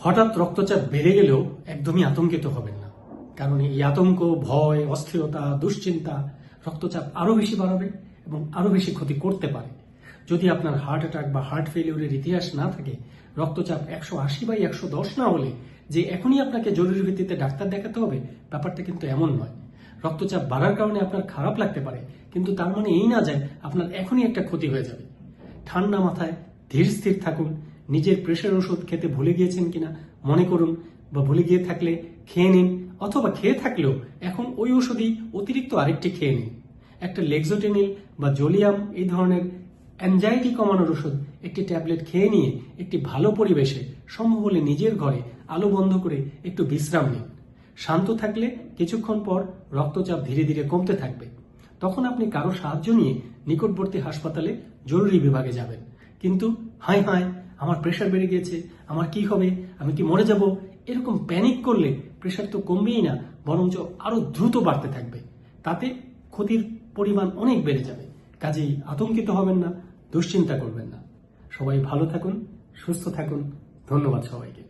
হঠাৎ রক্তচাপ বেড়ে গেলেও একদমই আতঙ্কিত হবেন না, কারণ এই আতঙ্ক, ভয়, অস্থিরতা, দুশ্চিন্তা রক্তচাপ আরো বেশি বাড়াবে এবং আরো বেশি ক্ষতি করতে পারে। যদি আপনার হার্ট অ্যাটাক বা হার্ট ফেলিউরের ইতিহাস না থাকে, রক্তচাপ 180/110 না হলে যে এখনই আপনাকে জরুরি ভিত্তিতে ডাক্তার দেখাতে হবে, ব্যাপারটা কিন্তু এমন নয়। রক্তচাপ বাড়ার কারণে আপনার খারাপ লাগতে পারে, কিন্তু তার মানে এই না যে আপনার এখনই একটা ক্ষতি হয়ে যাবে। ঠান্ডা মাথায় ধীর স্থির থাকুন। নিজের প্রেশার ওষুধ খেতে ভুলে গিয়েছেন কিনা মনে করুন, বা ভুলে গিয়ে থাকলে খেয়ে নিন, অথবা খেয়ে থাকলেও এখন ওই ওষুধই অতিরিক্ত আরেকটি খেয়ে নিন। একটা লেক্সোটেনিল বা জোলিয়াম এই ধরনের অ্যাংজাইটি কমানোর ওষুধ একটি ট্যাবলেট খেয়ে নিয়ে একটি ভালো পরিবেশে, সম্ভব হলে নিজের ঘরে আলো বন্ধ করে একটু বিশ্রাম নিন। শান্ত থাকলে কিছুক্ষণ পর রক্তচাপ ধীরে ধীরে কমতে থাকবে। তখন আপনি কারো সাহায্য নিয়ে নিকটবর্তী হাসপাতালে জরুরি বিভাগে যাবেন। কিন্তু হায় হায়, আমার প্রেশার বেড়ে গিয়েছে, আমার কি হবে, আমি কি মরে যাব, এরকম প্যানিক করলে প্রেশার তো কমবেই না, বরঞ্চ আরো দ্রুত বাড়তে থাকবে। তাতে ক্ষতির পরিমাণ অনেক বেড়ে যাবে। কাজেই আতঙ্কিত হবেন না, দুশ্চিন্তা করবেন না। সবাই ভালো থাকুন, সুস্থ থাকুন। ধন্যবাদ সবাইকে।